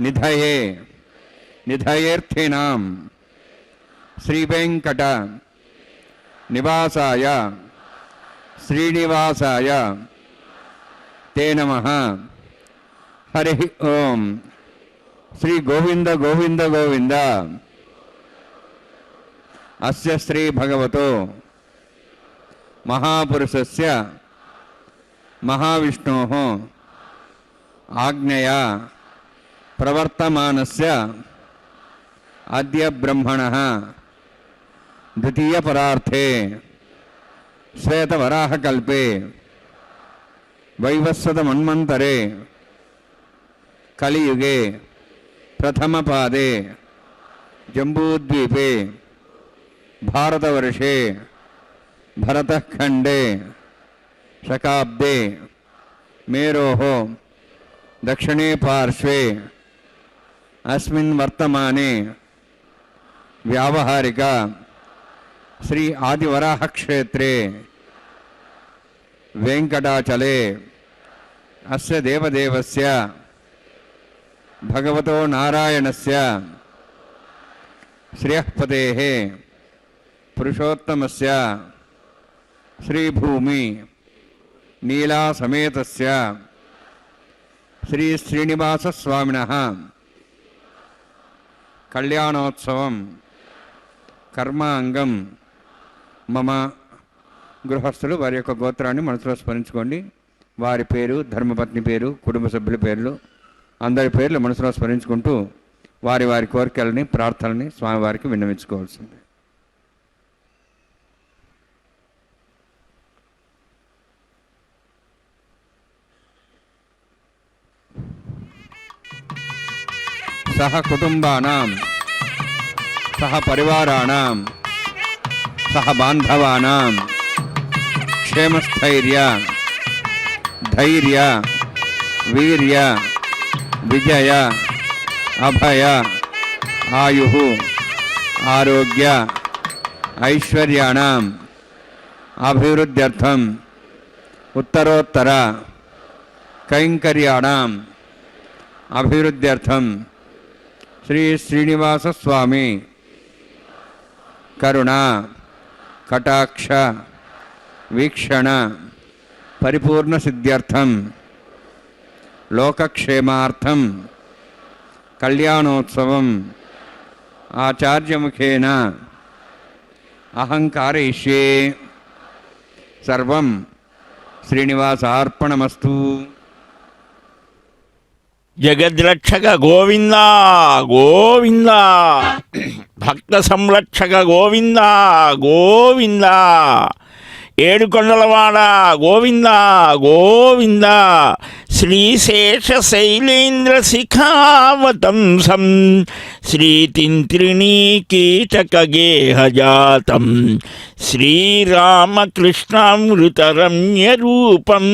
निधये निधयेऽर्थीनां श्रीवेंकट निवासाय श्रीनिवासाय ते नमः। हरि ओम। श्री गोविंद गोविंद गोविंद। अस्य श्री भगवतो महापुरुषस्य महाविष्णोः आज्ञया प्रवर्तमानस्य अद्य ब्रह्मणः द्वितीय परार्थे श्वेतवराहकल्पे वैवस्वत मन्वन्तरे कलियुगे प्रथम पादे जम्बूद्वीपे भारतवर्षे भरतखंडे शकाब्दे मेरोः दक्षिणे पार्श्वे अस्मिन् वर्तमाने व्यावहारिक श्री आदिवराह क्षेत्रे वेंकटाचले अस्य देवदेवस्य भगवतो नारायणस्य श्रेयःपतेः पुरुषोत्तमस्य श्रीभूमि नीला समेतस्य श्री श्रीनिवास स्वामिनः कल्याणोत्सवं कर्मांगं मम గృహస్థులు వారి యొక్క గోత్రాన్ని మనసులో స్మరించుకోండి. వారి పేరు, ధర్మపత్ని పేరు, కుటుంబ సభ్యుల పేర్లు, అందరి పేర్లు మనసులో స్మరించుకుంటూ వారి వారి కోరికలని ప్రార్థనని స్వామివారికి విన్నవించుకోవాల్సింది. సహ కుటుంబానాం సహ పరివారాణాం సహ బాంధవానాం क्षेमस्थैर्य धैर्य वीर्य विजय अभय आयुः आरोग्य ऐश्वर्याणाम् अभिवृद्ध्यर्थम् उत्तरोत्तर कैंकर्याणाम् अभिवृद्ध्यर्थम् శ్రీ శ్రీనివాస స్వామి కరుణ కటాక్ష వీక్షణ పరిపూర్ణ సిద్ధ్యర్థం లోకక్షేమార్థం కళ్యాణోత్సవం ఆచార్యముఖేన అహంకారయిష్యే సర్వం శ్రీనివాసార్పణమస్తు. జగద్రక్షక గోవింద గోవింద, భక్త సంరక్షక గోవింద గోవింద, ఏడుకొండలవాడ గోవింద గోవింద, శ్రీశేషశైలేంద్ర శిఖావతంసం శ్రీతింత్రిణీకీటకగేహజాతం శ్రీరామకృష్ణామృతరమ్యరూపం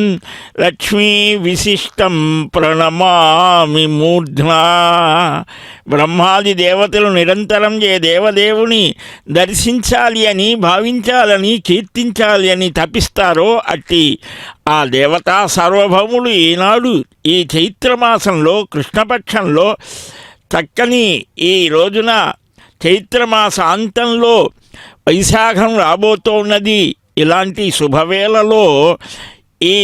లక్ష్మీ విశిష్టం ప్రణమామి మూర్ధ్నా. బ్రహ్మాది దేవతలు నిరంతరం దేవదేవుని దర్శించాలి అని భావించాలని కీర్తించాలి అని తపిస్తారో అట్టి ఆ దేవతా సార్వభౌములు ఈనాడు ఈ చైత్రమాసంలో కృష్ణపక్షంలో చక్కని ఈ రోజున చైత్రమాసాంతంలో వైశాఖం రాబోతూ ఉన్నది. ఇలాంటి శుభవేళలో ఈ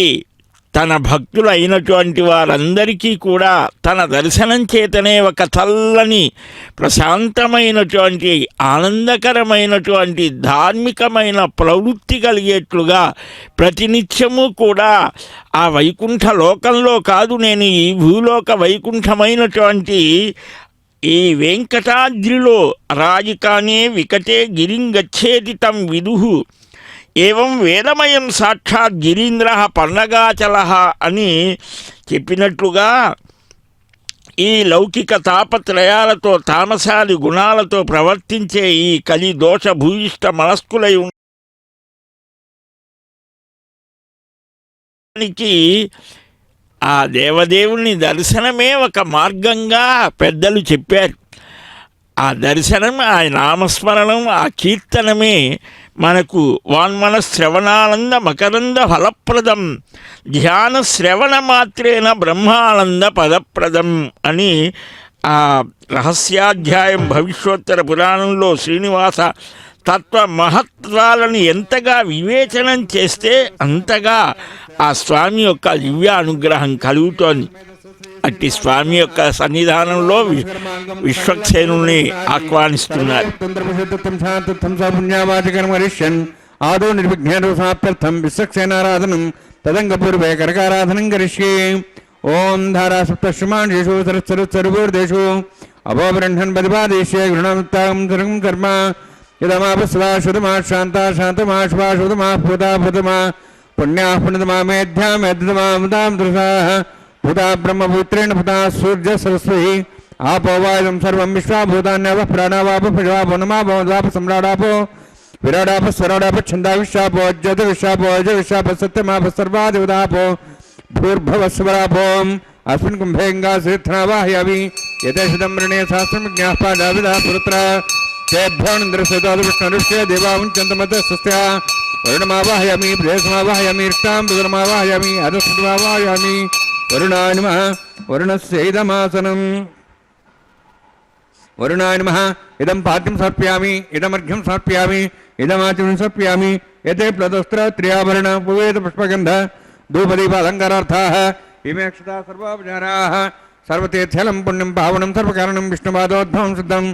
తన భక్తులు అయినటువంటి వారందరికీ కూడా తన దర్శనం చేతనే ఒక చల్లని ప్రశాంతమైనటువంటి ఆనందకరమైనటువంటి ధార్మికమైన ప్రవృత్తి కలిగేట్లుగా ప్రతినిత్యము కూడా ఆ వైకుంఠ లోకంలో కాదు, నేను ఈ భూలోక వైకుంఠమైనటువంటి ఈ వెంకటాద్రిలో రాజికానే వికటే గిరింగచ్చేది తం విదుహు ఏవం వేదమయం సాక్షాత్ గిరీంద్ర పన్నగాచల అని చెప్పినట్లుగా ఈ లౌకిక తాపత్రయాలతో తామసాది గుణాలతో ప్రవర్తించే ఈ కలి దోష భూయిష్ట మనస్కులై ఉండడానికి ఆ దేవదేవుని దర్శనమే ఒక మార్గంగా పెద్దలు చెప్పారు. ఆ దర్శనం, ఆ నామస్మరణం, ఆ కీర్తనమే మనకు వాన్మన శ్రవణానంద మకరంద ఫలప్రదం ధ్యాన శ్రవణ మాత్రేన బ్రహ్మానంద పదప్రదం అని ఆ రహస్యాధ్యాయం భవిష్యోత్తర పురాణంలో శ్రీనివాస తత్వ మహత్వాలను ఎంతగా వివేచనం చేస్తే అంతగా ఆ స్వామి యొక్క దివ్య అనుగ్రహం కలుగుతోంది. అట్టి స్వామి యొక్క సన్నిధానంలో విశ్వక్సేనుని ఆహ్వానిస్తున్నారు. ఆదో నిర్విఘ్నేన సమాప్త్యర్థం విశ్వక్సేనారాధనం తదంగపూర్వే కనకారాధనం కరిష్యే. ఓం ధారా సప్తశ్రుమాణేషు సరస్వరుదేషు అభోబ్రహ్మన్ బదిపాదేశే గృహణముత్తాం సర్వం కర్మ యదమాపస్వా శుతమా శాంతా శాంతమా శుభా శుతమా భూతా భూతమా పుణ్యా పుణ్యతమా మేధ్యా మేధ్యతమా ముదాం దృశాః భూతా బ్రహ్మపుత్రేణ భూతా సూర్య సరస్వతి आपो वायुं सर्वं विश्वाभूतान्यवः प्राणावापो पशवापो नमापो सम्राडापो विराडापो स्वराडापो छन्दाविश्वापो ज्योतिविश्वापो अजविश्वापो सत्यमापो सर्वादिवदापो भूर्भुवस्वरापो अस्मिन् कुम्भेङ्गासिद्धनावाहयामि यथेषितं वृणे सहस्रमज्ञाः पादाविदः पुरुत्रा तेभ्यो इन्द्रस्यतोदविष्णुरुष्य देवामुञ्चन्तमतः स्वस्त्या वरुणमावाहयामि प्रेयसमावाहयामि इष्टां रुद्रमावाहयामि अधस्पतिमावाहयामि वरुणाय नमः वरुणस्य इदमासनम् वरुणाय नमः इदं पाद्यं समर्पयामि इदमर्घ्यं समर्पयामि इदमाचमनं समर्पयामि एते प्लदस्त्रत्रियाभरण पुवेद पुष्पगन्ध धूपदीपालङ्कारार्थाः इमे अक्षता सर्वोपचाराः सर्वतीर्थलं पुण्यं पावनं सर्वकारणं विष्णुपादोद्भवं शुद्धं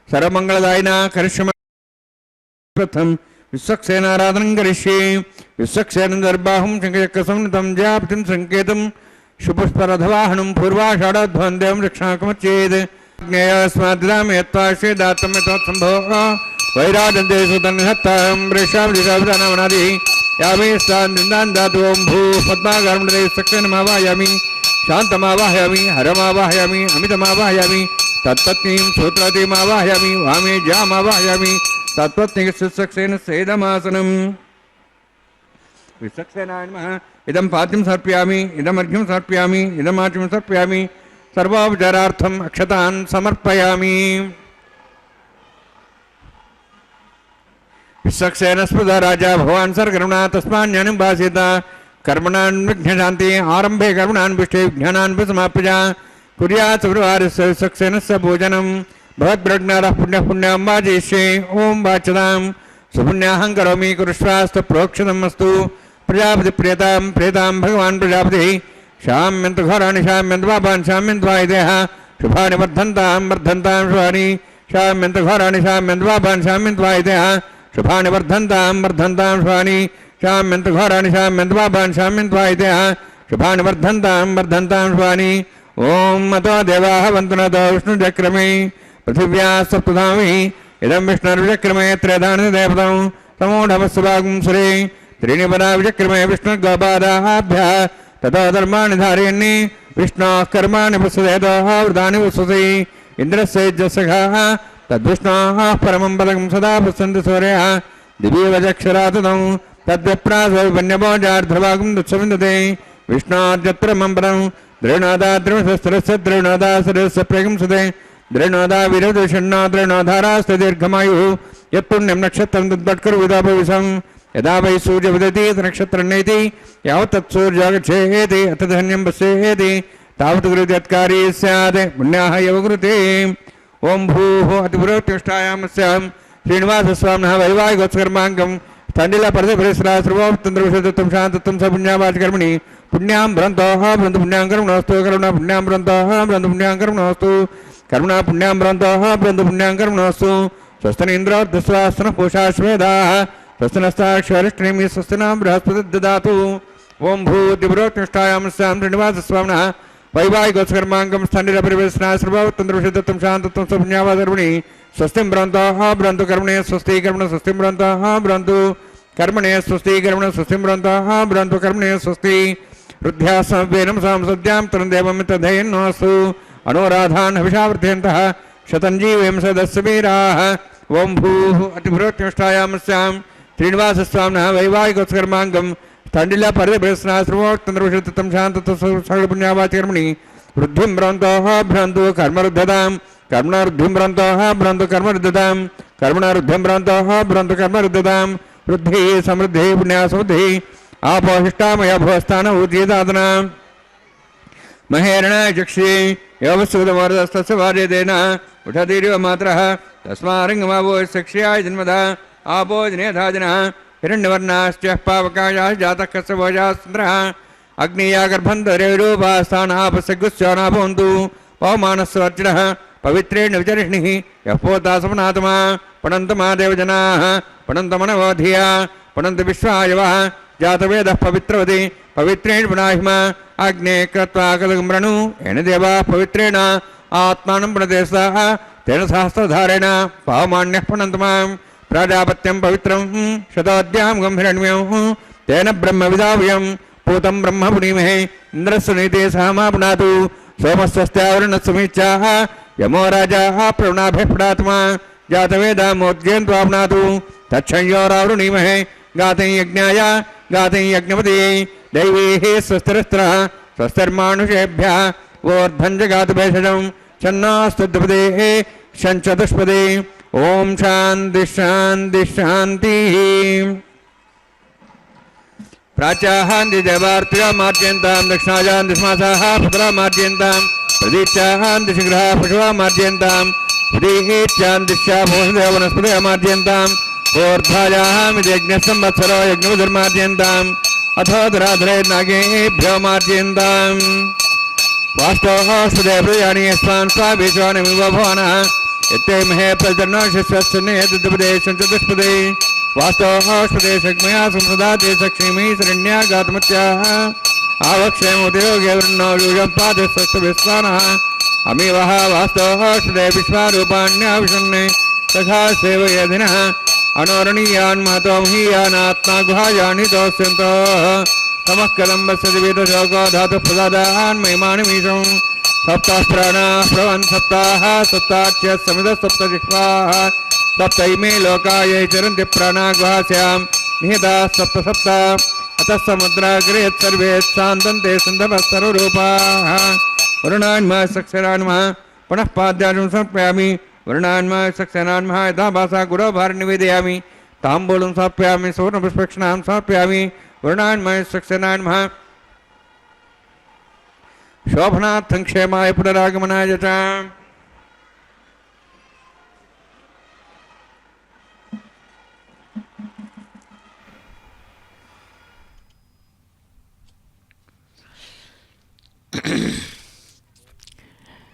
सर्वमङ्गलदायिना करिष्यमि प्रथम विश्वक्सेनाराधनं करिष्ये विश्वक्सेनं दर्बाहुं शङ्खचक्रसंनितं जयाप्तिं सङ्केतं शुपुष्परथवाहनं पूर्वाषाढोद्भवं देवं रक्षाकमच्चेत् ज्ञेयस्माद्दामि यत्त्वाश्वेदात्तं यतोत्सम्भवः वैराजन्तेषु तन्निहत्तां वृषावधिशावधानावनादिः यामि स्थान् दातु ओं भू पद्मागारमुदे सक्सेनमावाहयामि शान्तमावाहयामि हरमावाहयामि अमितमावाहयामि तत्पत्नीं सूत्रवतीमावाहयामि वामे ज्यामावाहयामि तत्पत्नीसक्सेन सेदमासनम् विश्वक्सेनाय नमः इदं पाद्यं समर्पयामि इदमर्घ्यं समर्पयामि इदमाचमनं समर्पयामि सर्वोपचारार्थम् अक्षतान् समर्पयामि विश्वक्सेनस्पृधा राजा भगवान् सर्वकर्मणा तस्मान्यनुं भासेत कर्मणान् विघ्नशान्ति आरम्भे कर्मणान् पुष्टे विघ्नान् समाप्य कुर्यात् सुवारस्य सक्सेनस्य पूजनं भवद्ब्रह्मणः पुण्यः पुण्यं वाजयिष्ये ओं वाचदां सुपुण्याहं करोमि कुरुष्वास्तु प्रोक्षतमस्तु प्रजापति प्रियतां प्रियतां भगवान् प्रजापतिः शाम्यन्तु घोराणि शाम्यन्तु पापान् शाम्यन्तु वायुदेः शुभानि वर्धन्तां वर्धन्तां शुभानि शाम्यन्तु घोराणि शाम्यन्तु पापान् शाम्यन्तु वायुदेः शुभानि वर्धन्तां वर्धन्तां शुभानि शाम्यन्तु घोराणि शाम्यन्तु पापान् शाम्यन्तु वायुदेः शुभानि वर्धन्तां वर्धन्तां शुभानि ओम मतो देवाः वन्तु नतो विष्णुचक्रमे पृथिव्याः सप्तधामि इदं विष्णुर्विचक्रमे त्रयधानदेवतं तमोढमस्वागं सुरे त्रीणि पदा विचक्रमे विष्णुर्गोपादाभ्यः ततो धर्माणि धारयन्नि विष्णोः कर्माणि वसुदेतोः वृतानि वसुसि इन्द्रस्य यज्ञसखाः तद्विष्णोः परमं पदकं सदा पश्यन्ति सूर्यः दिव्यवचक्षराततं तद्विप्रासो वन्यभोजार्धभागं दुःसविन्दते विष्णोर्यत्र मम पदं द्रविणोदा द्रविणशस्त्रस्य द्रविणोदा सरस्य प्रगंसते द्रविणोदा विरोधषण्णो द्रविणोधारास्ते दीर्घमायुः यत्पुण्यं नक्षत्रं तद्वट्करुविदापविशं यदा वै सूर्य विदति नक्षत्रन्नेति यावत् तत्सूर्यागच्छेति अथ धन्यं पश्येति तावत् कृत्यत्कारी स्यात् पुण्याः एव कृते ओं भूः अतिपुरोत्कृष्टायामस्यां श्रीनिवासस्वामिनः वैवाहिकोत्सकर्माङ्गं तण्डिलपरदिपरिसराश्रवोत्तन्द्रविशुद्धत्वं शान्तत्वं स पुण्यावाचकर्मणि पुण्यां भ्रन्तोः भ्रन्तु पुण्यां कर्मणोऽस्तु करुणा पुण्यां भ्रन्तोः भ्रन्तु पुण्यां कर्मणोऽस्तु करुणा पुण्यां भ्रन्तोः भ्रन्तु पुण्यां कर्मणोऽस्तु स्वस्तिन इन्द्रोऽर्धस्वास्तनः पूषाश्वेदाः स्वस्तिनस्ताक्षरिष्णिमि स्वस्तिनां बृहस्पति ददातु ओं भूतिपुरोत्कृष्टायामस्यां श्रीनिवासस्वामिनः वैवाहिकोत्सकर्माङ्गं स्थण्डिलपरिवेशनाश्रवोत्तन्द्रविशुद्धत्वं शान्तत्वं स पुण्यावाचकर्मणि स्वस्तिं भ्रन्तोः भ्रन्तु कर्मणे स्वस्ति कर्मण स्वस्तिं भ्रन्तोः भ्रन्तु कर्मणे स्वस्ति कर्मण स्वस्तिं भ्रन्तोः भ्रन्तु कर्मणे स्वस्ति रुद्ध्यासंवेनं सांसद्यां तरुणदेवमित्रधयन्नोऽस्तु अनुराधान् हविषावर्धयन्तः शतञ्जीवें सदस्य वीराः ओं भूः अतिपुरोत्कृष्टायामस्यां श्रीनिवासस्वामिनः वैवाहिकोत्सकर्माङ्गं स्थण्डिलपरदिपरिवेशनाश्रवोत्तन्द्रविशुद्धत्वं शान्तत्वं सकलपुण्यावाचकर्मणि वृद्धिं भ्रन्तोः भ्रन्तु कर्मरुद्धतां कर्मणारुद्धिं भ्रन्तोः भ्रन्तु कर्मरुद्धतां कर्मणारुद्धिं भ्रन्तोः भ्रन्तु कर्मरुद्धतां वृद्धिः समृद्धिः पुण्यासमृद्धिः आपोहिष्टामया भुवस्थान ऊर्जेदादना महेरणाय चक्षे योगस्सूदमोरदस्तस्य वार्यदेन उठतीरिव मात्रः तस्मारङ्गमावो सक्ष्याय जन्मदा आपो जनेधाजनः हिरण्यवर्णाश्च पावकायाः जातः कस्यभोजास्न्द्रः अग्निया गर्भन्तरेरूपास्थानापसगुस्योनाभवन्तु पवमानस्वर्चिणः पवित्रेण विचरिष्णिः यः पोता समनात्मा पणन्तु महादेवजनाः पणन्तु मनवोधिया पणन्तु विश्वायवः जातवेदः पवित्रवति पवित्रेण पुनाहिमा अग्ने कृत्वा कलगम्रणु येन देवाः पवित्रेण आत्मानं प्रणतेस्ताः तेन सहस्रधारेण पावमान्यः पणन्तु मां प्राजापत्यं पवित्रं शतोऽद्यां गम्भीरण्यं तेन ब्रह्मविदाव्यं पूतं ब्रह्म पुनीमहे इन्द्रस्य नीते सह मा पुनातु सोमस्यस्त्यावरणसमीचाः यमो राजाः प्रवणाभिः पुनात्मा जातवेदामोद्यन्त्वा पुनातु तच्छंयोरावृणीमहे गातं यज्ञाय गातं यज्ञपति दैवीः स्वस्तिरस्त्रः स्वस्तिर्मानुषेभ्यः वोर्धञ्जगातुभेषजं छन्नास्तुद्पदेः शञ्चतुष्पदे ओं शान्ति शान्ति शान्तिः प्राच्याहान्ति देवार्त्या मार्जयन्तां दक्षिणायान्ति श्मासाः पुत्रा मार्जयन्तां प्रदीच्याहान्ति शीघ्रः पशुवा मार्जयन्तां प्रदीहेत्यान्तिश्चा भूषदेव वनस्पतयः मार्जयन्तां ऊर्ध्वायाहामिति यज्ञसंवत्सरो यज्ञमुधिर्मार्जयन्ताम् अथो धराधरे नागेभ्यो मार्जयन्तां वास्तवः सुदेवयानि यस्मान् स्वाभिश्वानमिव भुवनः यत्ते महे प्रजनो शिष्यस्सन्नेतुपदेशं चतुष्पदे वास्तवः स्वदेशग्मया संसदाते सक्षिमी शरण्या गातमत्याः आवक्षेमोद्योगे वृन्नो यूयं पादे स्वस्तविस्वानः अमीवः वास्तवः स्वदे विश्वारूपाण्याविशन्ने तथा सेवयधिनः अनोरणीयान् महतो महीयानात्मा गुहायानि दोष्यन्तः तमः कदम्बस्य दिवीतशोको धातुः प्रदादान् महिमानिमीशं सप्ताः प्राणाः प्रवन् सप्ताः सप्ताच्य समितः सप्तजिह्वाः सप्तैमे लोकायै चरन्ति प्राणा गुहास्यां निहिताः सप्त सप्त अतः समुद्राग्रे सर्वे शान्तन्ते सिन्धवः सर्वरूपाः वरुणान्मः सक्षरान्मः पुनः पाद्यान् समर्पयामि वरुणान्मः सक्षरान्मः यथा भासा गुरो भार निवेदयामि ताम्बूलं समर्पयामि सुवर्णपुष्पक्षणां समर्पयामि वरुणान्मः सक्षरान्मः శోభనార్థం క్షేమాయ పునరాగమనాయ చ.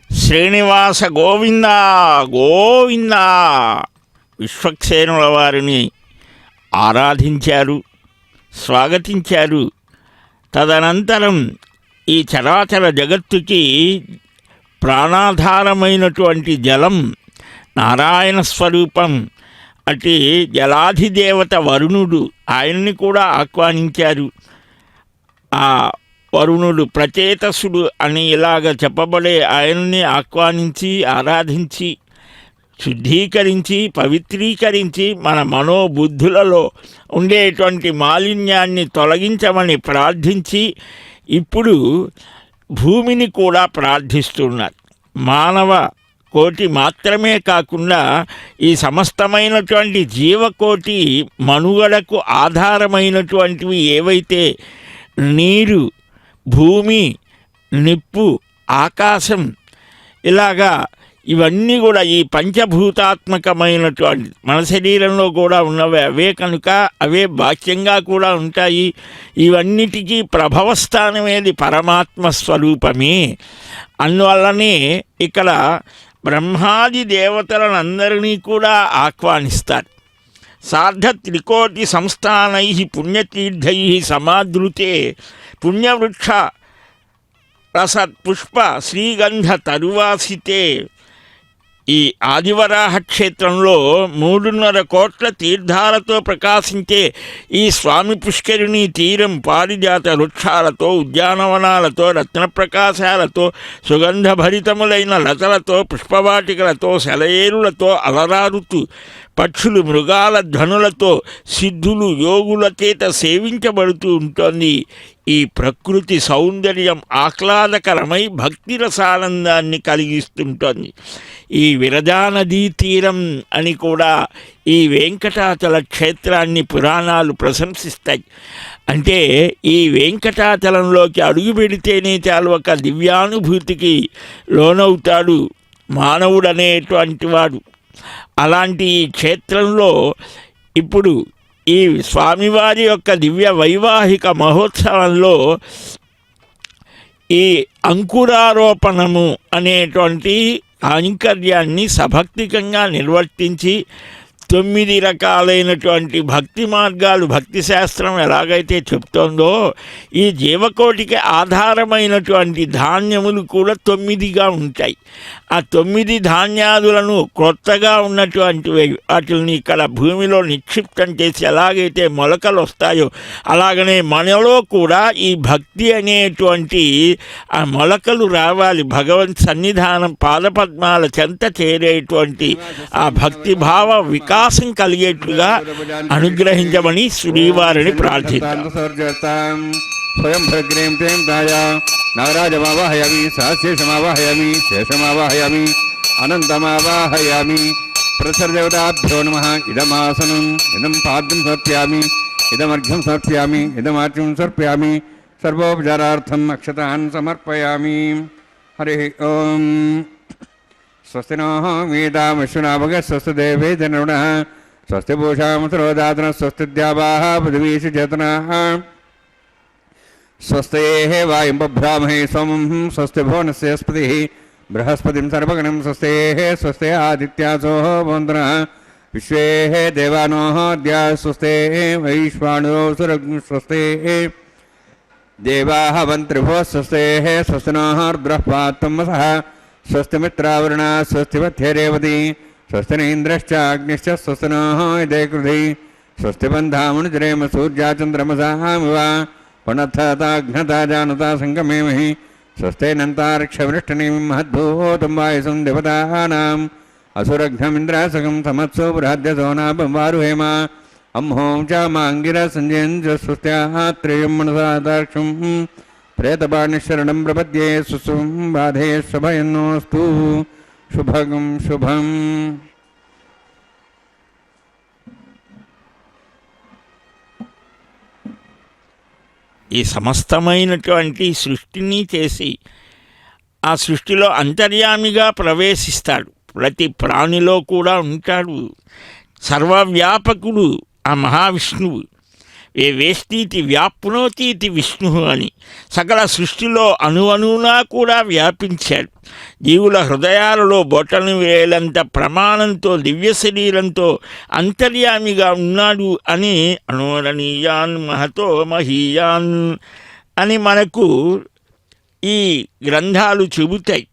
శ్రీనివాస గోవింద గోవింద. విశ్వక్సేనుల వారిని ఆరాధించారు, స్వాగతించారు. తదనంతరం ఈ చరాచర జగత్తుకి ప్రాణాధారమైనటువంటి జలం నారాయణ స్వరూపం. అటు జలాధిదేవత వరుణుడు, ఆయన్ని కూడా ఆహ్వానించారు. ఆ వరుణుడు ప్రచేతసుడు అని ఇలాగ చెప్పబడే ఆయన్ని ఆహ్వానించి ఆరాధించి శుద్ధీకరించి పవిత్రీకరించి మన మనోబుద్ధులలో ఉండేటువంటి మాలిన్యాన్ని తొలగించమని ప్రార్థించి ఇప్పుడు భూమిని కూడా ప్రార్థిస్తున్నారు. మానవ కోటి మాత్రమే కాకుండా ఈ సమస్తమైనటువంటి జీవకోటి మనుగడకు ఆధారమైనటువంటివి ఏవైతే నీరు, భూమి, నిప్పు, ఆకాశం, ఇలాగా ఇవన్నీ కూడా ఈ పంచభూతాత్మకమైనటువంటి మన శరీరంలో కూడా ఉన్నవి అవే కనుక అవే బాహ్యంగా కూడా ఉంటాయి. ఇవన్నిటికీ ప్రభవస్థానం ఏది? పరమాత్మ స్వరూపమే. అందువల్లనే ఇక్కడ బ్రహ్మాది దేవతలనందరినీ కూడా ఆహ్వానిస్తారు. సార్ధ త్రికోటి సంస్థానై పుణ్యతీర్థై సమాదృతే పుణ్యవృక్ష రసత్పుష్ప శ్రీగంధ తరువాసితే. ఈ ఆదివరాహ క్షేత్రంలో 3.5 కోట్ల తీర్థాలతో ప్రకాశించే ఈ స్వామి పుష్కరిణి తీరం పారిజాత వృక్షాలతో, ఉద్యానవనాలతో, రత్నప్రకాశాలతో, సుగంధభరితములైన లతలతో, పుష్పవాటికలతో, సెలయేరులతో అలరారుతూ పక్షులు, మృగాల ధ్వనులతో, సిద్ధులు, యోగుల చేత సేవించబడుతూ ఉంటుంది. ఈ ప్రకృతి సౌందర్యం ఆహ్లాదకరమై భక్తి రసానందాన్ని కలిగిస్తుంటుంది. ఈ విరజానదీ తీరం అని కూడా ఈ వెంకటాచల క్షేత్రాన్ని పురాణాలు ప్రశంసిస్తాయి. అంటే ఈ వెంకటాచలంలోకి అడుగు పెడితేనే చాలు ఒక దివ్యానుభూతికి లోనవుతాడు మానవుడు అనేటువంటి వాడు. అలాంటి ఈ క్షేత్రంలో ఇప్పుడు ఈ స్వామివారి యొక్క దివ్య వైవాహిక మహోత్సవంలో ఈ అంకురారోపణము అనేటువంటి కైంకర్యాన్ని సభక్తికంగా నిర్వర్తించి 9 రకాలైనటువంటి భక్తి మార్గాలు భక్తి శాస్త్రం ఎలాగైతే చెప్తోందో ఈ జీవకోటికి ఆధారమైనటువంటి ధాన్యములు కూడా 9గా ఉంటాయి. ఆ 9 ధాన్యాదులను కొత్తగా ఉన్నటువంటి వాటిని ఇక్కడ భూమిలో నిక్షిప్తం చేసి ఎలాగైతే మొలకలు వస్తాయో అలాగనే మనలో కూడా ఈ భక్తి అనేటువంటి ఆ మొలకలు రావాలి. భగవంత్ సన్నిధానం పాదపద్మాల చెంత చేరేటువంటి ఆ భక్తిభావ వికాసం కలిగేట్లుగా అనుగ్రహించమని శ్రీవారిని ప్రార్థిస్తాం. స్వయం భగ్రేం తేం దాయ నాగరాజమావాహయామి, సహశేషమావాహయామి, శేషమావాహయామి, అనంతమావాహయామి. ప్రసరదేవతాభ్యో నమః. ఇదమాసనం, ఇదం పాద్యం సమర్ప్యామి, ఇదమర్ఘ్యం సమర్ప్యామి, ఇదమార్ఘ్యం సమర్ప్యామి. సర్వోపచారార్థం అక్షతాన్ సమర్పయామి. హరి ఓం. స్వస్తి నో వేదామశ్వనాభగ స్వస్తి దేవే జనరుణ స్వస్తి భూషామసరోదాతన స్వస్తి ద్యావాః పృథివీషు చేతనాః స్వస్తే వాయుం బభ్రామహే సోమం స్వస్తి భువనస్య స్పతిః బృహస్పతిం సర్వగణం స్వస్తే స్వస్తే ఆదిత్యాసో వందనః విశ్వే దేవానో ద్యా స్వస్తే వైశ్వాణో సురగ్ని స్వస్తే దేవాః వంత్రిభో స్వస్తే స్వస్తి నో రుద్రః పాత్వమసః స్వస్తి మిత్రావరుణ స్వస్తి మధ్యరేవతి స్వస్తి ఇంద్రశ్చాగ్నిశ్చ స్వస్తి నో ఇదే కృధి స్వస్తి బంధామనుజరేమ సూర్యాచంద్రమసామివ పునఃతాఘ్నతా జానతా సంగమేమహి స్వస్తేనంతారక్షవృష్టనిం మహద్భూతం వాయుసం దేవతానాం అసురఘ్నమింద్రాసకం సమత్సో బృహద్యసోనాభం వారుహేమ అహోం చ మాంగిర సంజయం చ స్వస్త్యాత్రేయం మనసాదాక్షం ప్రేతపాణిశరణం ప్రపద్యే సుస్వం బాధే శుభయన్నోస్తు. శుభగం శుభం. ఈ సమస్తమైనటువంటి సృష్టిని చేసి ఆ సృష్టిలో అంతర్యామిగా ప్రవేశిస్తాడు. ప్రతి ప్రాణిలో కూడా ఉంటాడు. సర్వవ్యాపకుడు ఆ మహావిష్ణువు. ఏ వేష్టీతి వ్యాప్నోతీతి విష్ణు అని సకల సృష్టిలో అణువణువునా కూడా వ్యాపించాడు. జీవుల హృదయాలలో బొటను వేలంత ప్రమాణంతో దివ్య శరీరంతో అంతర్యామిగా ఉన్నాడు అని అనోరణీయాన్ మహతో మహీయాన్ అని మనకు ఈ గ్రంథాలు చెబుతాయి.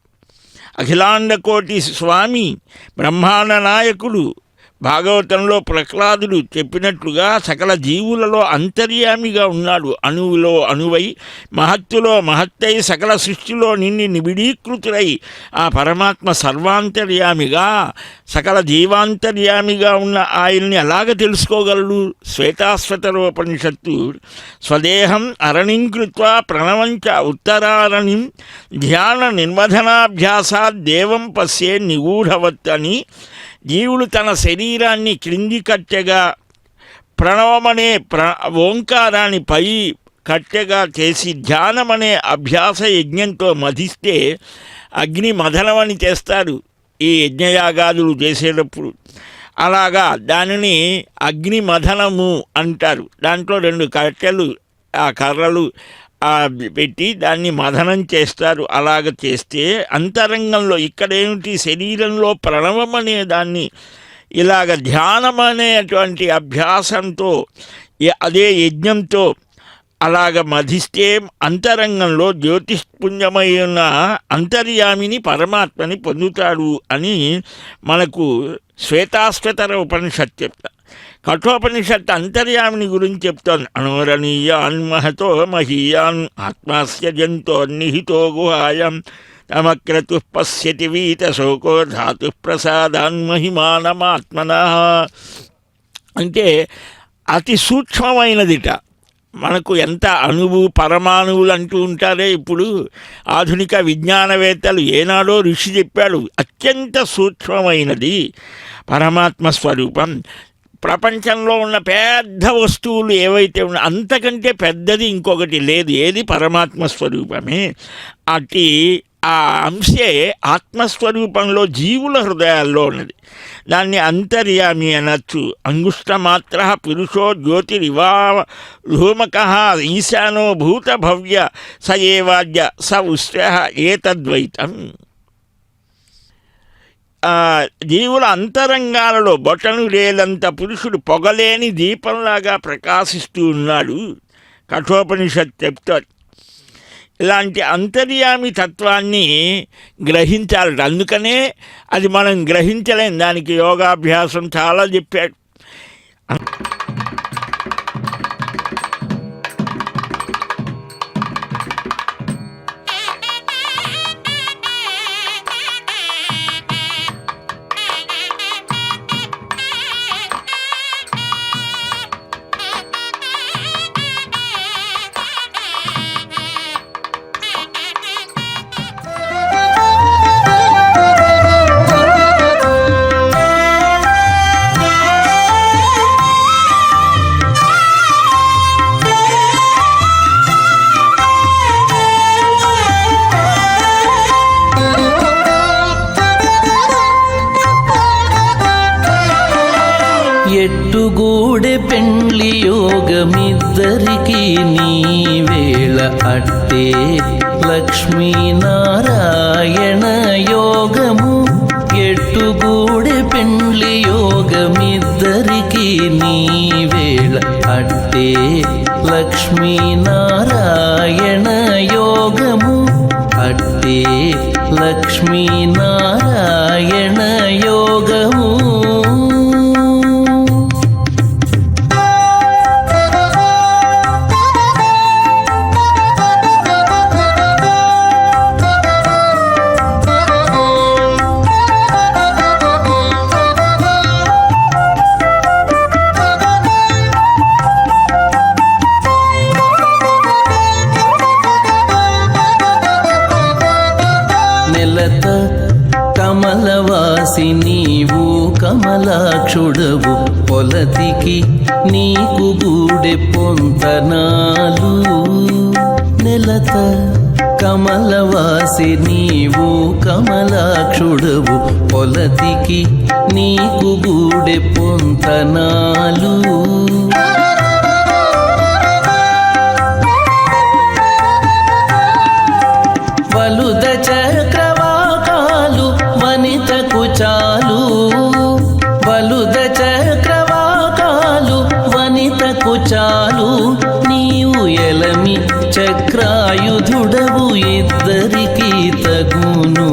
అఖిలాండ కోటి స్వామి బ్రహ్మాండ నాయకుడు భాగవతంలో ప్రహ్లాదుడు చెప్పినట్లుగా సకల జీవులలో అంతర్యామిగా ఉన్నాడు. అణువులో అణువై మహత్తులో మహత్తై సకల సృష్టిలో నిబిడీకృతులై ఆ పరమాత్మ సర్వాంతర్యామిగా సకల జీవాంతర్యామిగా ఉన్న ఆయన్ని ఎలాగ తెలుసుకోగలడు? శ్వేతాశ్వతరోపనిషత్తు స్వదేహం అరణిం కృత్వా ప్రణవంచ ఉత్తరారణిం ధ్యాన నిర్మధనాభ్యాసాత్ దేవం పశ్యే నిగూఢవత్ అని జీవుడు తన శరీరాన్ని క్రింది కట్టెగా ప్రణవమనే ఓంకారాన్ని పై కట్టెగా చేసి ధ్యానమనే అభ్యాస యజ్ఞంతో మధిస్తే అగ్ని మథనమని చేస్తారు ఈ యజ్ఞయాగాదులు చేసేటప్పుడు. అలాగా దానిని అగ్ని మథనము అంటారు. దాంట్లో 2 కట్టెలు ఆ కర్రలు పెట్టి దాన్ని మథనం చేస్తారు. అలాగ చేస్తే అంతరంగంలో ఇక్కడేమిటి శరీరంలో ప్రణవం అనే దాన్ని ఇలాగ ధ్యానం అనేటువంటి అభ్యాసంతో అదే యజ్ఞంతో అలాగ మధిస్తే అంతరంగంలో జ్యోతిష్పుంజమైన అంతర్యామిని పరమాత్మని పొందుతాడు అని మనకు శ్వేతాశ్వతర ఉపనిషత్తు చెప్తారు. కఠోపనిషత్ అంతర్యామిని గురించి చెప్తాను. అనోరణీయాన్ మహతో మహీయాన్ ఆత్మాస్య జంతో నిహితో గుహాయం తమక్రతు పశ్యతి వీతశోకో ధాతు ప్రసాదాన్ మహిమానమాత్మన అంటే అతి సూక్ష్మమైనదిట. మనకు ఎంత అణువు పరమాణువులు అంటూ ఉంటారే ఇప్పుడు ఆధునిక విజ్ఞానవేత్తలు. ఏనాడో ఋషి చెప్పాడు అత్యంత సూక్ష్మమైనది పరమాత్మ స్వరూపం. ప్రపంచంలో ఉన్న పెద్ద వస్తువులు ఏవైతే ఉన్నాయో అంతకంటే పెద్దది ఇంకొకటి లేదు. ఏది? పరమాత్మ స్వరూపమే. అట్టి ఆ అంశే ఆత్మస్వరూపంలో జీవుల హృదయాల్లో ఉన్నది. దాన్ని అంతర్యామి అనొచ్చు. అంగుష్టమాత్ర పురుషో జ్యోతిరివా ధూమక ఈశానో భూత భవ్య స ఏవాద్య స ఉష్ట ఏతద్వైతం. జీవుల అంతరంగాలలో బొటను లేలంత పురుషుడు పొగలేని దీపంలాగా ప్రకాశిస్తూ ఉన్నాడు. కఠోపనిషత్ చెప్తారు. ఇలాంటి అంతర్యామి తత్వాన్ని గ్రహించాలి. అందుకనే అది మనం గ్రహించలేం. దానికి యోగాభ్యాసం చాలా చెప్పాడు. ఎట్టుగూడె పెండ్లి యోగమిద్దరికి నీ వేళ అట్టే లక్ష్మీనారాయణ యోగము. ఎట్టుగూడె పెండ్లి యోగమిద్దరికి నీ వేళ అట్టే లక్ష్మీనారాయణ యోగము. అట్టే లక్ష్మీనారాయణ యోగము. కమలవాసి నీవు కమలాక్షుడవు పొలతికి నీకు గూడె పొంతనాలు. నెలత కమలవాసి నీవు కమలాక్షుడవు పొలతికి నీకు గూడె పొంతనాలు వలుద చక్రవాకాలు వనితకు చాలు వలుద చక్రవాకాలు వనితకు చాలు నీవు ఎలమి చక్రాయుధుడవు ఇద్దరికి తగును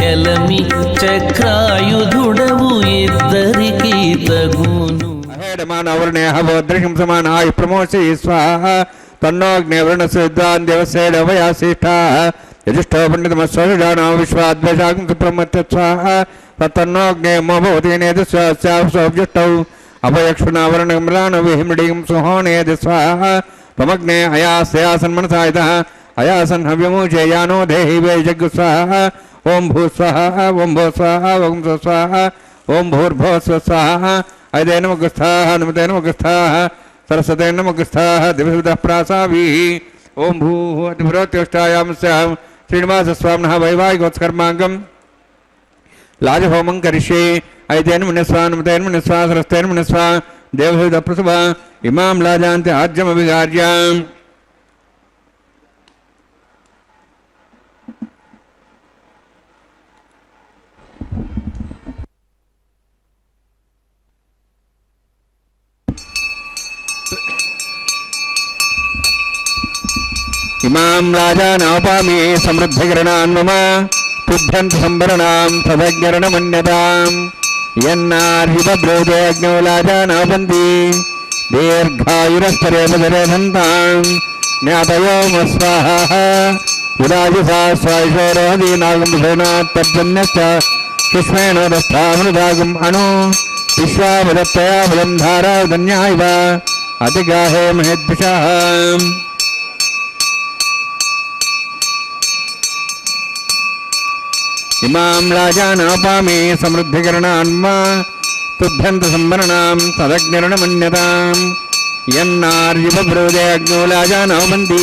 ఎలమి చక్రాయుధుడవు ఇద్దరికి తగును అహేడమానవరుణేహోదృశం సమానాయ ప్రమోషి స్వాహ తన్నోగ్నేవరుణస్విద్వాన్ దేవసేడవయాశిష్టా యజుష్టో పండితమస్వజానో విశ్వాద్వేషాగం సుప్రమత్య స్వాహ తన్నోగ్నేమో భవతి నేదస్వాస్యావసోబ్జుష్టౌ అభయక్షుణావరణమ్రాణ విహిమృడిం సుహోనేది స్వాహ त्वमग्ने अयास्यासन्मनसायतः अयासन् हव्यमूचेयानो देहि वै जग्गु स्वाहा ओं भू स्वाहा ओं भो स्वाहा ओं भो स्वाहा ओं भूर्भो स्वाहा अयदे नमगस्थाः नमते नमगस्थाः सरस्वते नमगस्थाः दिवसविदः प्रासावीः ओं भूः अतिभ्रोत्युष्टायां स्यां श्रीनिवासस्वामिनः वैवाहिकोत्कर्माङ्गं लाजहोमं करिष्ये अयतेन मुनिस्वा नमतेन मुनिस्वा सरस्तेन मुनिस्वा देवहृद प्रसभा इमां लाजान्ते आज्यमभिगार्याम् इमां लाजानोपामि समृद्धिकरणान् मम तुभ्यन्त संवरणां तदज्ञरणमन्यताम् यन्नार्हिब्रूते अग्नौ लाजानोपन्ति दीर्घायुरस्तरेपदरेधन्ताम् ज्ञातयो स्वाहा विराजसा स्वायशोरोदीनागम्भूनात्तर्जन्यश्च कृष्णेन दस्थामृदागम् अणु विश्वावदत्तया बलं धारावदन्यायव अतिगाहे महेद्विषः इमां लाजानोपामि समृद्धिकरणान्म तुभ्यन्त संवरणां तदग्निरणमन्यताम् यन्नार्युपब्रूते अग्नो लाजानोपन्ति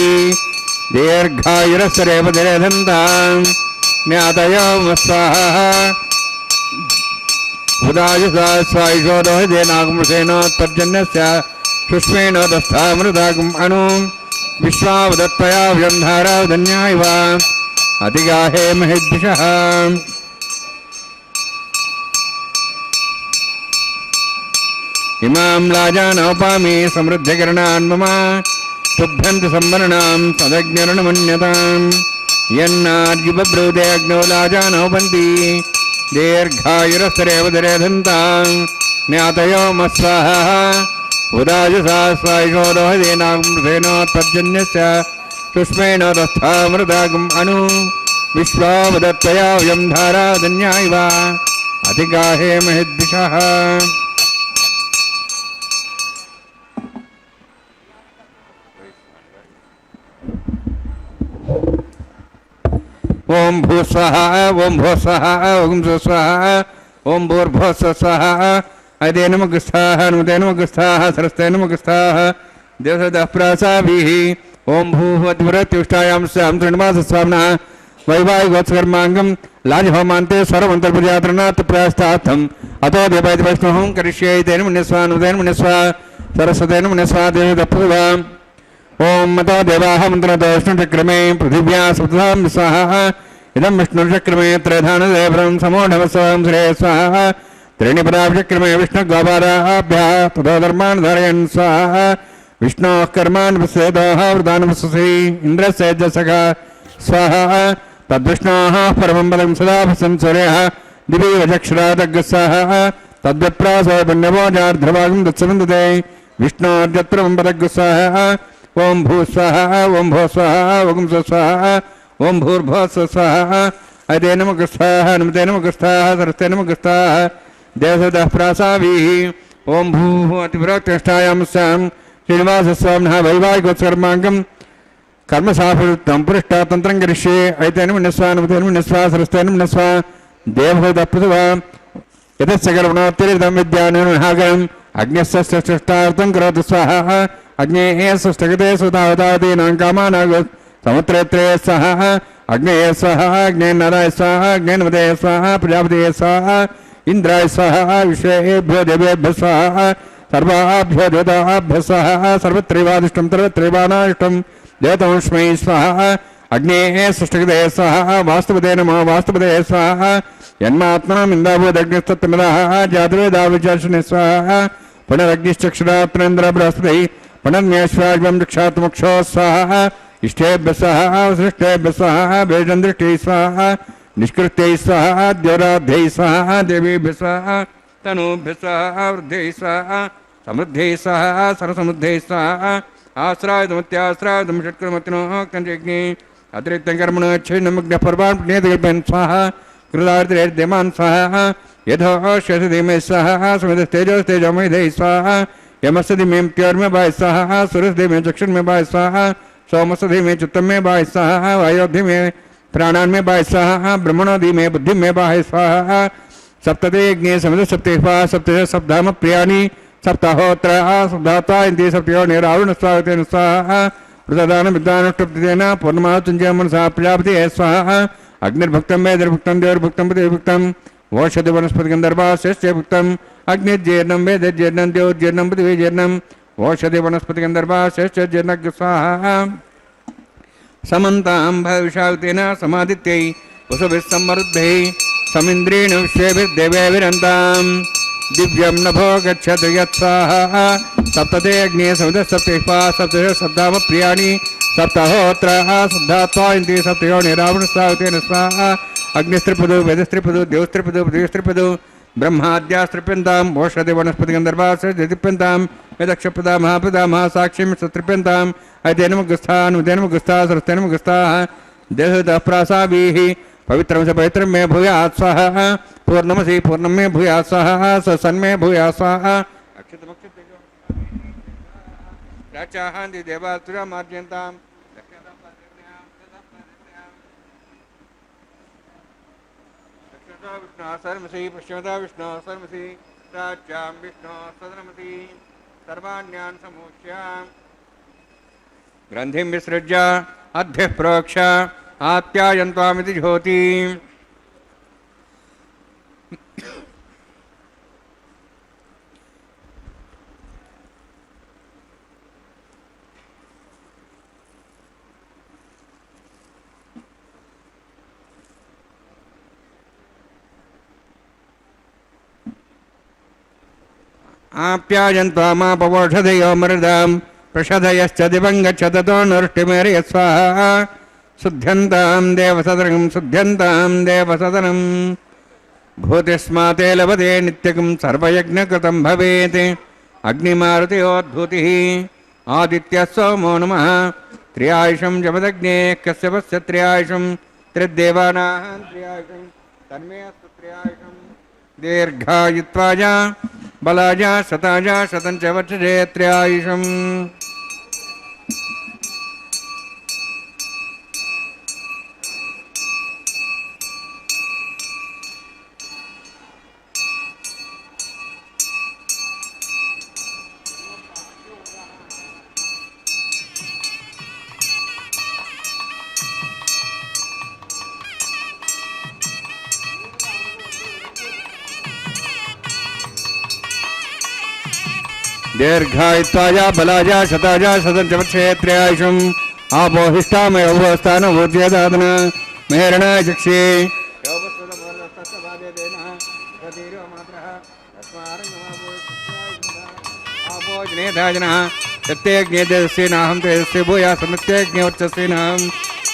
दीर्घायुरस्तरेपतिरेधन्ताम् ज्ञातयो स्वाहा उदायुषा स्वायुषोदोहदेनागमृषेणोत्पर्जन्यस्य शुष्मेण दस्थामृतागम् अणु विश्वावदत्तया व्यन्धारावधन्यायव अतिगाहे महेद्विषः इमां लाजानोपामि समृद्धिकरणान् मम तुभ्यन्त संवरणां तदज्ञरणमन्यताम् यन्नार्युपब्रूते अग्नौ लाजानोपन्ति दीर्घायुरस्तरेवतिरेधन्ताम् ज्ञातयो स्वाहा उदायुषा स्वायुषोदोहदेनागमृषेणोत्पर्जन्यस्य शुष्मेण दस्थामृतागम् अणु विश्वावदत्तया वयं धाराधन्यायव अतिगाहे महेद्विषः ओं भूस्वाहा ओं भोस्वाहा ओं स्वस्वाहा ओं भूर्भोस्वाहा अयते नमगस्थाः नमते नमगस्थाः सरस्ते नमगस्थाः देवसदः प्रासाभिः ओं भूः अतिव्रत्युष्टायां स्यां श्रीनिवासस्वामिनः वैवाहिकोत्कर्माङ्गं लाजहोमान्ते स्वरमन्तर्प्रजातरणात् प्रयास्तार्थम् अतो देवैति वैष्णवं करिष्ये तेन मुनिस्वा नमतेन मुनिस्वा सरस्वतेन मुनिस्वा देवदप्रभा ओं मतो देवाः मन्त्रतो विष्णुचक्रमे पृथिव्या सप्तधां स्वाहा इदं विष्णुचक्रमे त्रयधानदेवरं समोढवस्वं श्रेय स्वाहा त्रीणि पदाभिचक्रमे विष्णुगोपादाभ्यः ततो धर्मान् धारयन् स्वाहा विष्णोः कर्मान् पश्येतोः वृतान् पश्यसि इन्द्रस्येजसखा स्वाहा तद्विष्णोः परमं पदं सदा पश्यन् सूर्यः दिवि वचक्षुरादग्गः स्वाहा तद्विप्रासो पुण्यभोजार्ध्रभागं दत्सवन्दते विष्णोर्यत्रमं पदग्गः स्वाहा ओं भू स्वाहा ओं भो स्वाहा ओं स्वस्वाहा ओं भूर्भो स्वाहा अयते नमगस्थाः नमते नमगस्थाः सरस्ते नमगस्थाः देवसदः प्रासावीः ओं भूः अतिभ्रोक्तिष्ठायां स्यां श्रीनिवासस्वामिनः वैवाहिकोत्कर्माङ्गं कर्मसाफलयुक्तं पुरुष्टा तन्त्रं करिष्ये अयतेन मुनिस्वा नमतेन मुनिस्वा सरस्तेन मुनिस्वा देवहृदप्रभवा यतस्य कर्मणोत्तिरितं विद्यानुहागरम् अग्न्यस्य सृष्टार्थं करोतु स्वाहा अग्नेः सृष्टगते सुतावतादीनां कामानां समुद्रेत्रे स्वाहा अग्नेय स्वाहा अग्नेन्नराय स्वाहा अग्नेन्मदे स्वाहा प्रजापते स्वाहा इंद्राय स्वाहा विश्वेभ्यो देवेभ्यः स्वाहा सर्वाभ्यो देवताभ्यः स्वाहा सर्वत्रैवादिष्टं सर्वत्रैवानादिष्टं देवतमस्मै स्वाहा अग्नेः सृष्टिकृते स्वाहा वास्तुपदे नमो वास्तुपदे स्वाहा यन्मात्मनाम् इन्दाभूदग्निस्तत्तमदः जातवेदाविचार्षणे स्वाहा पुनरग्निश्चक्षुरात्मनेन्द्र बृहस्पतिः पुनर्न्यश्वाज्वं दक्षात्मक्षो स्वाहा इष्टेभ्यः स्वाहा सृष्टेभ्यः स्वाहा भेजन्दृष्टिः स्वाहा निष्कृत्यै स्वाहा द्योराध्यैः स्वाहा देवीभ्यः स्वाहा तनूभ्यः स्वाहा वृद्धिः स्वाहा समृद्धिः स्वाहा सरसमृद्धिः स्वाहा आश्रायदमत्याश्रायदं षट्कृमतिनो कञ्चग्नि अतिरिक्तं कर्मणो छिन्नमग्नः पर्वान् पुण्येतकल्पयन् स्वाहा कृतार्तिरेद्यमान् स्वाहा यथोश्यसधिमे स्वाहा समितस्तेजोस्तेजोमयधैः स्वाहा यमस्सधिमें त्योर्मे बाय स्वाहा सुरसधिमे चक्षुर्मे बाय स्वाहा सोमसधिमे चित्तं में बाय स्वाहा वायोधिमे प्राणान् में बाय स्वाहा ब्रह्मणोधिमे बुद्धिं में बाय स्वाहा सप्तते यज्ञे समित सप्तेष्वा सप्तश सप्ताम प्रियाणि सप्ताहोत्र सप्ताता इंद्रिय सप्तयो निरावृण स्वागतेन स्वाहा वृतदान विद्वानुष्टप्तेन पूर्णमाचुञ्जय मनसा प्रजापति स्वाहा अग्निर्भक्तं वेदर्भक्तं देवर्भक्तं पृथिवीभक्तं ओषधि वनस्पति गंधर्वा श्रेष्ठ भक्तम अग्निजीर्णं वेदजीर्णं देवजीर्णं पृथ्वीजीर्णं ओषधि वनस्पति गंधर्वा श्रेष्ठ जीर्णज्ञ स्वाहा समन्तां भविष्यावतेन समादित्यै वसुभिः समरुद्धैः समिन्द्रेण विश्वेभिर्देवैरन्तां दिव्यं नभो गच्छतु यत्स्वाहा सप्तते अग्ने समितः सप्तेष्वा सप्तश सप्ताम प्रियाणि सप्ताहोत्रः शुद्धात्वा इन्द्रिय सप्तयो निरावृण स्वागतेन स्वाहा अग्निस्त्रिपदु वेदस्त्रिपदु देवस्त्रिपदु पृथ्वीस्त्रिपदु ब्रह्माद्यास्त्रिप्यन्ताम् ओषधि वनस्पति गन्धर्वास्त्रिप्यन्ताम् वेदक्षप्रदा महाप्रदा महासाक्षीं सत्रिप्यन्ताम् अयतेनमुगस्थान् उदयनमुगस्था सरस्तेनमुगस्थाः देहतः प्रासाभिः पवित्रं स पवित्रं मे भूयात् स्वाहा पूर्णमसि पूर्णं मे भूयात् स्वाहा सन्मे भूयात् स्वाहा राचाहान्ति देवासुरामार्जयन्ताम् विष्णु सर्वसी पश्चिमता विष्णु सर्वसी राज्यां विष्णु सदनमसी सर्वाण्यान् समूच्यां ग्रन्थिं विसृज्य अध्यः प्रोक्ष आप्यायन्त्वामिति ज्योतिम् आप्यायन्त्वामापवोषधयो मृदां प्रषधयश्च दिवं गच्छतो नृष्टिमेर्य स्वाहा शुद्ध्यन्तां देवसदनं शुद्ध्यन्तां देवसदनं भूतिस्माते लभते नित्यकं सर्वयज्ञकृतं भवेत् अग्निमारुतयोद्भूतिः आदित्यः सोमो नमः त्र्यायुषं जपदग्ने कश्यपस्य त्र्यायुषं त्रिदेवानां त्र्यायुषं तन्मे अस्तु त्र्यायुषं दीर्घायुत्वाय बलाय शताय शतञ्च वर्षजे त्र्यायुषम् दीर्घायुत्वाय बलाय शताय शतञ्च वर्षे त्र्यायुषम् आपोहिष्ठामयोस्थानभूत्यदादन मेहरणाय चक्षे आपोजनेधाजनः सत्यज्ञेदस्येनाहं तेजस्वे भूया समित्यज्ञे वर्चस्वेनाहं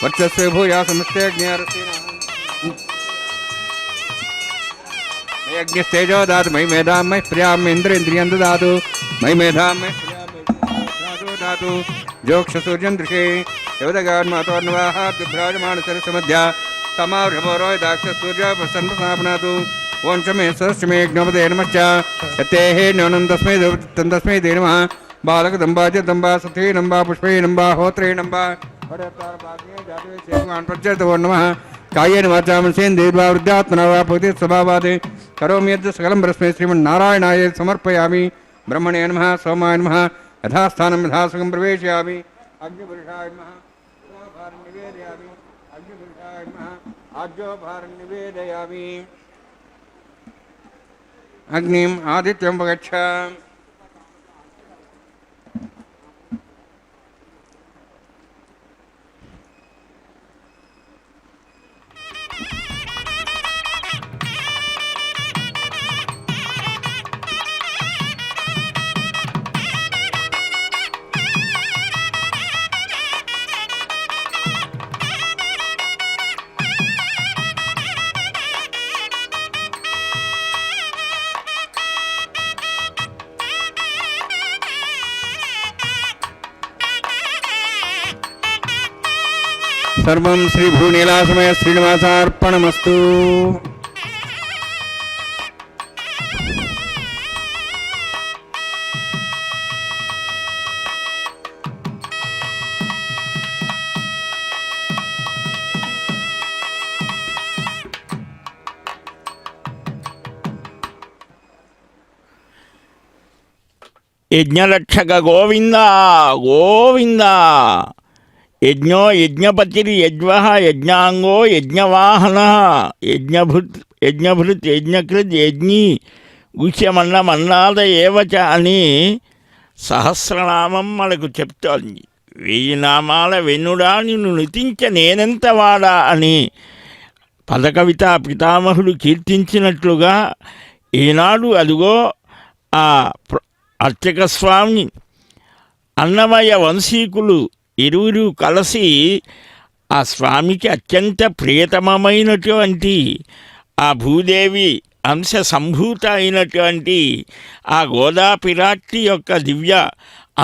वर्चस्वे भूया समित्यज्ञे यज्ञस्तेजो दातु मयि मेधां मयि प्रियां इन्द्रेन्द्रियं ददातु मयि मेधां मयि प्रियां दातु जोक्षसूर्यन्दृशे देवदगान्मातोर्नवाः दुभ्राजमानसरसमध्या समावृषभोरोहिताक्षसूर्य प्रसन्नसापनातु ओं च मे सरश्च मे ज्ञोपदे नमश्च यत्तेः न्यूनं तस्मै ते नमः बालकदम्बा च दम्बा सथे नम्बा पुष्पे नम्बा होत्रे नम्बा प्रचरतो नमः कायेन वाचा मनसेन्द्रियैर्वा वृद्धात्मना वा भवति स्वभावात् करोमि यद् सकलं परस्मै श्रीमन्नारायणाय समर्पयामि ब्रह्मणे नमः सोमाय नमः यथास्थानं यथासुखं प्रवेशयामि अग्निपुरुषाय नमः భారం నివేదయామి. అగ్నిపురుషాయ నమః. ఆజ్యో భారం నివేదయామి. అగ్నిం ఆదిత్యం ఉపగచ్చ. సర్వం శ్రీ భూనీలాసమయ శ్రీనివాసార్పణమస్తు. యజ్ఞరక్షక గోవింద గోవింద. యజ్ఞో యజ్ఞపతిరి యజ్వః యజ్ఞాంగో యజ్ఞవాహన యజ్ఞభృత్ యజ్ఞకృత్ యజ్ఞీ గుష్యమన్నమన్నాద ఏవచ అని సహస్రనామం మనకు చెప్తోంది. 1000 నామాల వెన్నుడా నిన్ను నుతించ నేనెంత వాడా అని పదకవిత పితామహుడు కీర్తించినట్లుగా ఈనాడు అదిగో ఆ అర్చక స్వామి అన్నమయ్య వంశీకులు ఇరువురు కలిసి ఆ స్వామికి అత్యంత ప్రియతమమైనటువంటి ఆ భూదేవి అంశ సంభూత అయినటువంటి ఆ గోదాపిరాట్టి యొక్క దివ్య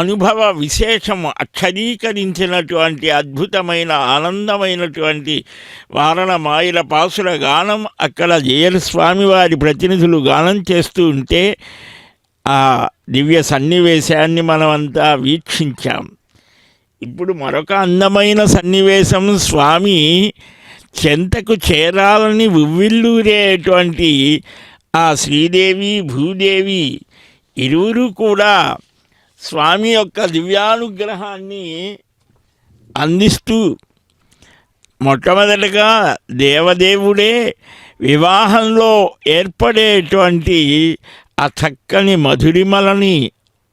అనుభవ విశేషము అక్షరీకరించినటువంటి అద్భుతమైన ఆనందమైనటువంటి వారణమాయిల పాసుల గానం అక్కడ జయల స్వామివారి ప్రతినిధులు గానం చేస్తూ ఉంటే ఆ దివ్య సన్నివేశాన్ని మనమంతా వీక్షించాం. ఇప్పుడు మరొక అందమైన సన్నివేశం, స్వామి చెంతకు చేరాలని ఉవ్విల్లూరేటువంటి ఆ శ్రీదేవి భూదేవి ఇరువురు కూడా స్వామి యొక్క దివ్యానుగ్రహాన్ని అందిస్తూ మొట్టమొదటిగా దేవదేవుడే వివాహంలో ఏర్పడేటువంటి ఆ చక్కని మధురిమలని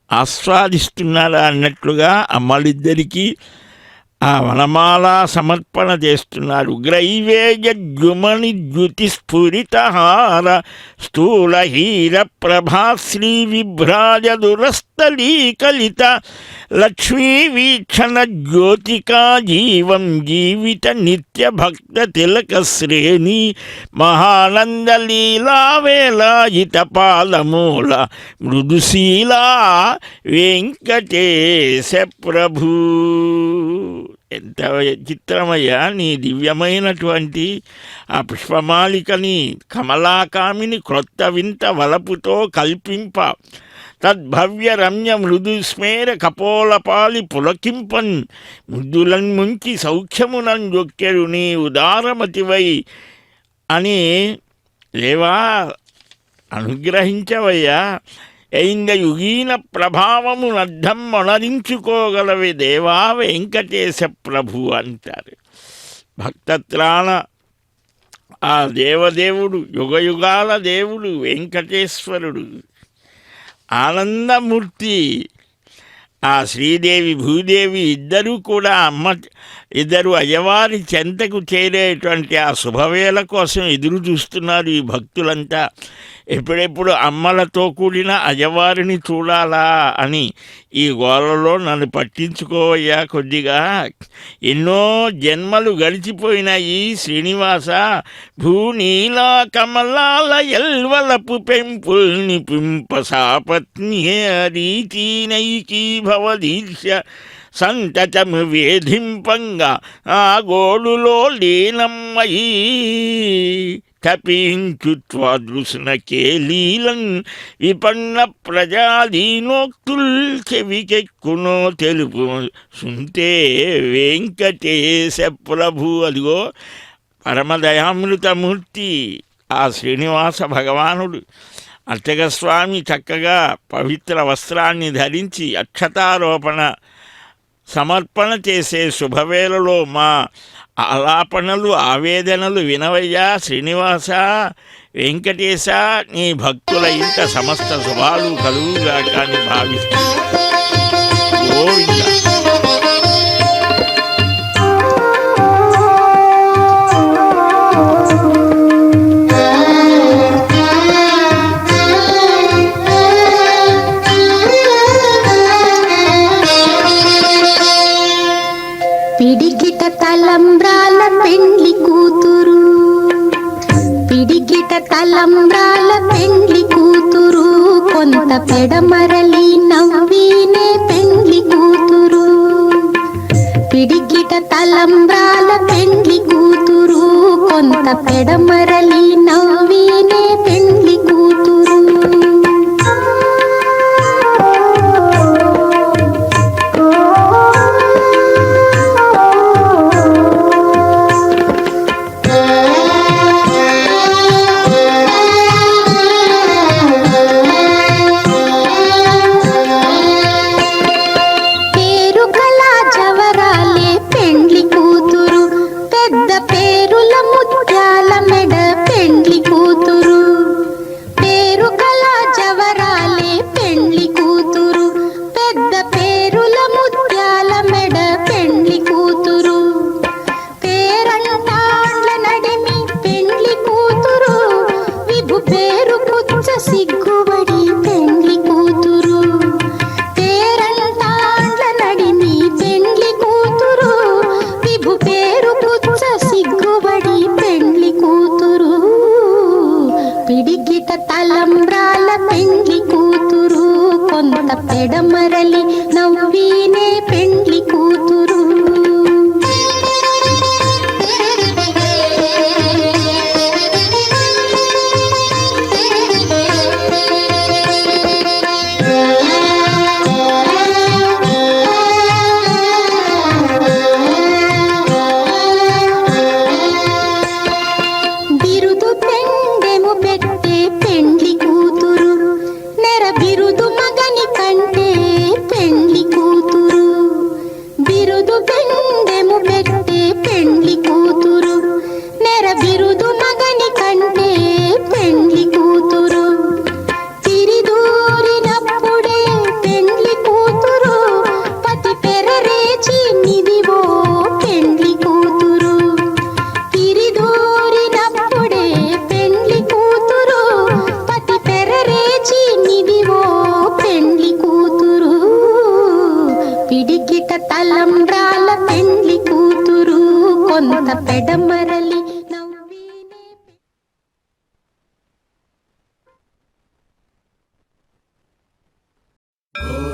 ఆస్వాదిస్తున్నారా అన్నట్లుగా అమ్మలిద్దరికీ ఆ వనమాల సమర్పణ చేస్తున్నారు. గ్రైవేయద్యుమని ద్యుతిస్ఫురితహార స్థూలహీర ప్రభాశ్రీ విభ్రాజ దురస్థలీకలిత లక్ష్మీ వీక్షణ జ్యోతికా జీవం జీవిత నిత్య భక్త తిలక శ్రేణి మహానంద లీలా వేలాయిత పాలమూల మృదుశీలా వెంకటేశ ప్రభు. ఎంత చిత్రమయ్యా నీ దివ్యమైనటువంటి ఆ పుష్పమాలికని కమలాకామిని క్రొత్త వింత వలపుతో కల్పింప తద్భవ్య రమ్య మృదు స్మేర కపోలపాలి పులకింపన్ ముద్దులన్ ముంచి సౌఖ్యమునం జొక్కెరు నీ ఉదారమతివై అని లేవా అనుగ్రహించవయ్యా. ఇంద యుగీన ప్రభావము నర్థం మొనరించుకోగలవి దేవా వెంకటేశ ప్రభు అంటారు. భక్తత్రాణ ఆ దేవదేవుడు యుగయుగాల దేవుడు వెంకటేశ్వరుడు ఆనందమూర్తి. ఆ శ్రీదేవి భూదేవి ఇద్దరూ కూడా ఇద్దరు అయ్యవారి చెంతకు చేరేటువంటి ఆ శుభవేళ కోసం ఎదురు చూస్తున్నారు ఈ భక్తులంతా. ఎప్పుడెప్పుడు అమ్మలతో కూడిన అయ్యవారిని చూడాలా అని. ఈ గోలలో నన్ను పట్టించుకోవయ్యా కొద్దిగా. ఎన్నో జన్మలు గడిచిపోయినాయి శ్రీనివాస. భూనీలా కమలాల ఎల్వలపు పెంపుల్ని పింప సాపత్ని రీతినైకీ భవదీర్ష సంతతము వేధింపంగా ఆ గోడులో లీనమ్మయి తపించు త్వాదృశనకే లీలన్ విపన్న ప్రజాదీనోక్తుల్ చెవికెక్కునో తెలుపు సుంతే వెంకటేశ ప్రభు. అదిగో పరమదయామృతమూర్తి ఆ శ్రీనివాస భగవానుడు. అర్చకస్వామి చక్కగా పవిత్ర వస్త్రాన్ని ధరించి అక్షతారోపణ సమర్పణ చేసే శుభవేళలో మా ఆలాపనలు ఆవేదనలు వినవయ్యా శ్రీనివాస వెంకటేశ, నీ భక్తుల ఇంట సమస్త శుభాలు కలుగుగా కానీ భావిస్తూ గోవింద. పిడికిట తలంబ్రాల పెండ్లి కూతురు, పిడికిట తలంబ్రాల పెండ్లి కూతురు, కొంత పెడమరలి నవ్వీనే పెండ్లి కూతురు. పిడికిట తలంబ్రాల పెండ్లి కూతురు, కొంత పెడమరలి నవ్వీనే పెండ్లి కూతురు. సిగ్గుబడి పెండ్లి కూతురు, పేరంటాండ్ల నడిమి పెండ్లి కూతురు, విభు పేరు పుచ్చ సిగ్గుబడి పెండ్లి కూతురు. పిడికిట తలంబ్రాల పెండ్లి కూతురు, కొంత పెడమరలి నవ్వీనే పెండ్లి కూతురు. బిరుదు పెండెము పెట్టే పెండ్లి కూతురు, నెర బిరుదు మగని కంటే పెండ్లి కూతురు. బిరుదు పెండెము పెట్టే పెండ్లి కూతురు, నెర బిరుదు మగని కంటే పెండ్లి కూతురు. తిరిదూరినప్పుడే పెండ్లి కూతురు, పతి పెరరేచి నిదివో పెండ్లి కూతురు. తిరిదూరినప్పుడే పెండ్లి కూతురు, పతి పెరరేచి నిదివో పెండ్లి కూతురు. పిడికిట తలంబ్రాల పెండ్లి కూతురు, కొంత పెడమరలి నవ్వీనే. గోవింద